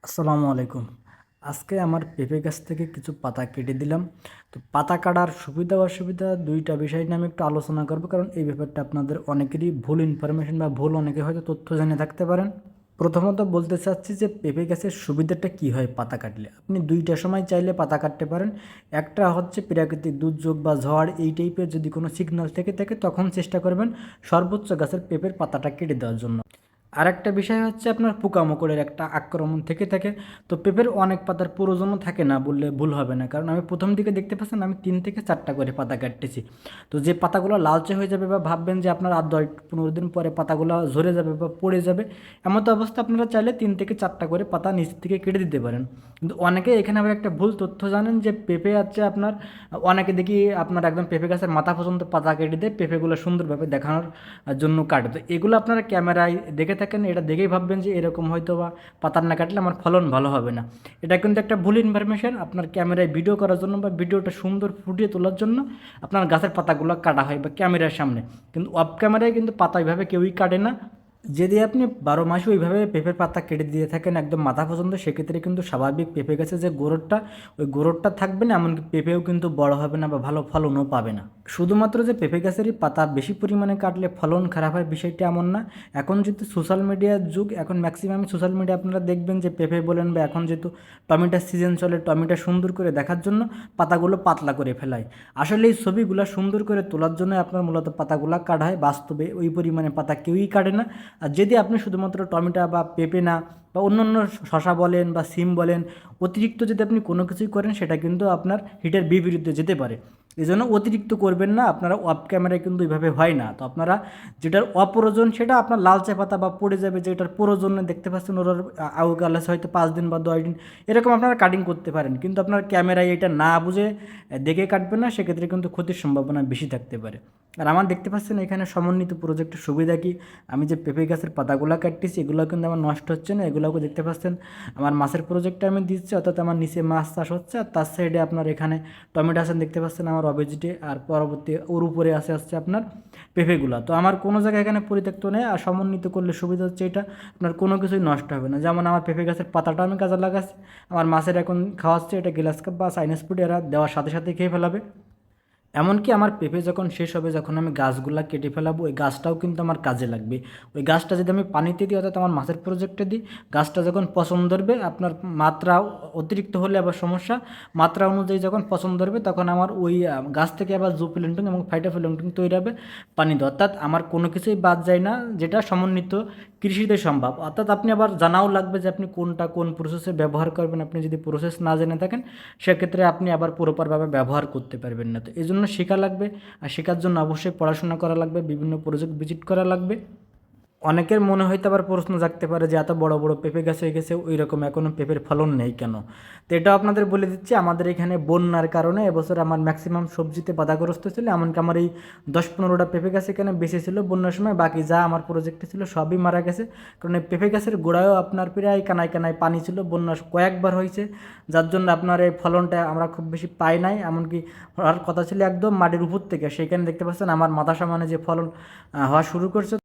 আসসালামু আলাইকুম। আজকে আমার পেঁপে গাছ থেকে কিছু পাতা কেটে দিলাম। তো পাতা কাটার সুবিধা অসুবিধা ২ টা বিষয় নিয়ে আমি একটু আলোচনা করব। কারণ এই ব্যাপারটা আপনাদের অনেকেরই ভুল ইনফরমেশন বা ভুল অনেকে হয়তো তথ্য জেনে থাকতে পারেন। প্রথমত বলতে চাচ্ছি যে পেঁপে গাছের সুবিধাটা কী হয় পাতা কাটলে। আপনি ২ টা সময় চাইলে পাতা কাটতে পারেন। একটা হচ্ছে প্রাকৃতিক দুর্যোগ বা ঝড় এই টাইপের যদি কোনো সিগন্যাল থেকে থাকে তখন চেষ্টা করবেন সর্বোচ্চ গাছের পেঁপের পাতাটা কেটে দেওয়ার জন্য। আরেকটা বিষয় হচ্ছে আপনার পোকামাকড়ের একটা আক্রমণ থেকে থাকে। তো পেঁপের অনেক পাতার প্রয়োজনও থাকে না বললে ভুল হবে না, কারণ আমি প্রথম দিকে দেখতে পাচ্ছেন আমি ৩ থেকে ৪টা করে পাতা কাটতেছি। তো যে পাতাগুলো লালচে হয়ে যাবে বা ভাববেন যে আপনার আর ১০-১৫ দিন পরে পাতাগুলো ঝরে যাবে বা পড়ে যাবে, এমন তো অবস্থা আপনারা চাইলে ৩ থেকে ৪টা করে পাতা নিচ থেকে কেটে দিতে পারেন। কিন্তু অনেকে এখানে আবার একটা ভুল তথ্য জানেন যে পেঁপে আছে আপনার, অনেকে দেখি আপনার একদম পেঁপে গাছের মাথা পর্যন্ত পাতা কেটে দিয়ে পেঁপেগুলো সুন্দরভাবে দেখানোর জন্য কাটে। তো এগুলো আপনারা ক্যামেরায় দেখে থাকেন, এটা দেখেই ভাববেন যে এরকম হয়তো বা পাতার না কাটলে আমার ফলন ভালো হবে না। এটা কিন্তু একটা ভুল ইনফরমেশন। আপনার ক্যামেরায় ভিডিও করার জন্য বা ভিডিওটা সুন্দর ফুটিয়ে তোলার জন্য আপনার গাছের পাতাগুলো কাটা হয় বা ক্যামেরার সামনে, কিন্তু অফ ক্যামেরায় কিন্তু পাতা ওইভাবে কেউই কাটে না। যদি আপনি ১২ মাসে ওইভাবে পেঁপের পাতা কেটে দিয়ে থাকেন একদম মাথা পর্যন্ত, সেক্ষেত্রে কিন্তু স্বাভাবিক পেঁপে গাছের যে গোড়টা, ওই গোড়টা থাকবে না, এমনকি পেঁপেও কিন্তু বড় হবে না বা ভালো ফলনও পাবে না। শুধুমাত্র যে পেঁপে গাছেরই পাতা বেশি পরিমাণে কাটলে ফলন খারাপ হয় বিষয়টা এমন না। এখন যেহেতু সোশ্যাল মিডিয়ার যুগ, এখন ম্যাক্সিমাম সোশ্যাল মিডিয়া আপনারা দেখবেন যে পেঁপে বলেন বা এখন যেহেতু টমেটোর সিজন চলে, টমেটো সুন্দর করে দেখার জন্য পাতাগুলো পাতলা করে ফেলায়। আসলে এই ছবিগুলো সুন্দর করে তোলার জন্য আপনার মূলত পাতাগুলো কাটা হয়, বাস্তবে ওই পরিমাণে পাতা কেউই কাটে না। আর যদি আপনি শুধুমাত্র টমেটো বা পেঁপে না বা অন্যান্য শশা বলেন বা সিম বলেন, অতিরিক্ত যদি আপনি কোনো কিছুই করেন সেটা কিন্তু আপনার হিটের বিপরীতে যেতে পারে। এই জন্য অতিরিক্ত করবেন না, আপনারা অফ ক্যামেরায় কিন্তু এইভাবে হয় না। তো আপনারা যেটার অপ্রয়োজন সেটা আপনার লালচে পাতা বা পড়ে যাবে, যেটার প্রয়োজন দেখতে পাচ্ছেন ওর আউগালাস হয়তো ৫ দিন বা ১০ দিন এরকম আপনারা কাটিং করতে পারেন, কিন্তু আপনার ক্যামেরায় এটা না বুঝে দেখে কাটবেন না, সেক্ষেত্রে কিন্তু ক্ষতির সম্ভাবনা বেশি থাকতে পারে। আর আমার দেখতে পাচ্ছেন এখানে সমন্বিত প্রজেক্টের সুবিধা কি, আমি যে পেঁপে গাছের পাতাগুলো কাটতেছি এগুলো কিন্তু আমার নষ্ট হচ্ছে না। এগুলোকে দেখতে পাচ্ছেন আমার মাছের প্রজেক্টে আমি দিচ্ছি, অর্থাৎ আমার নিচে মাছ চাষ হচ্ছে, আর তার সাইডে আপনার এখানে টমেটো আছেন দেখতে পাচ্ছেন আমার অবেজিটে, আর পরবর্তী ওর উপরে আসছে আপনার পেঁপেগুলো। তো আমার কোনো জায়গায় এখানে পরিত্যক্ত নেই। আর সমন্বিত করলে সুবিধা হচ্ছে এটা, আপনার কোনো কিছুই নষ্ট হবে না। যেমন আমার পেঁপে গাছের পাতাটা আমি কাজে লাগাচ্ছি, আমার মাছের এখন খাওয়াচ্ছে, এটা গ্লাস কাপ বা চাইনিজ ফুড এরা দেওয়ার সাথে সাথে খেয়ে ফেলাবে। এমনকি আমার পেঁপে যখন শেষ হবে, যখন আমি গাছগুলা কেটে ফেলাবো, ওই গাছটাও কিন্তু আমার কাজে লাগবে। ওই গাছটা যদি আমি পানিতে দিই, অর্থাৎ আমার মাছের প্রজেক্টে দিই, গাছটা যখন পছন্দ ধরবে, আপনার মাত্রা অতিরিক্ত হলে আবার সমস্যা, মাত্রা অনুযায়ী যখন পছন্দ ধরবে তখন আমার ওই গাছ থেকে আবার জু প্ল্যান্টিং এবং ফাইটো প্ল্যান্টিং তৈরি হবে পানি দেওয়া। অর্থাৎ আমার কোনো কিছুই বাদ যায় না, যেটা সমন্বিত কৃষিতে সম্ভব। অর্থাৎ আপনি আবার জানাও লাগবে যে আপনি কোনটা কোন প্রসেসে ব্যবহার করবেন। আপনি যদি প্রসেস না জেনে থাকেন সেক্ষেত্রে আপনি আবার প্রপারভাবে ব্যবহার করতে পারবেন না। তো এই জন্য শেখা লাগবে, আর শেখার জন্য অবশ্যই পড়াশোনা করা লাগবে, বিভিন্ন প্রজেক্ট ভিজিট করা লাগবে। অনেকের মনে হয়তো আবার প্রশ্ন জাগতে পারে যে এত বড় বড় পেঁপে গাছ হয়ে গেছে, ওই রকম এখনও পেঁপের ফলন নেই কেন। তো এটাও আপনাদের বলে দিচ্ছি, আমাদের এখানে বন্যার কারণে এবছর আমার ম্যাক্সিমাম সবজিতে বাধাগ্রস্ত ছিল। এমনকি আমার এই ১০-১৫টা পেঁপে গাছ এখানে বেঁচে ছিল বন্যার সময়, বাকি যা আমার প্রজেক্টে ছিল সবই মারা গেছে। কারণ এই পেঁপে গাছের গোড়ায়ও আপনার প্রায় কানায় কানায় পানি ছিল, বন্যা কয়েকবার হয়েছে, যার জন্য আপনার এই ফলনটা আমরা খুব বেশি পাই নাই। এমনকি হওয়ার কথা ছিল একদম মাটির উপর থেকে, সেখানে দেখতে পাচ্ছেন আমার মাথা সমানে যে ফলন হওয়া শুরু করছে।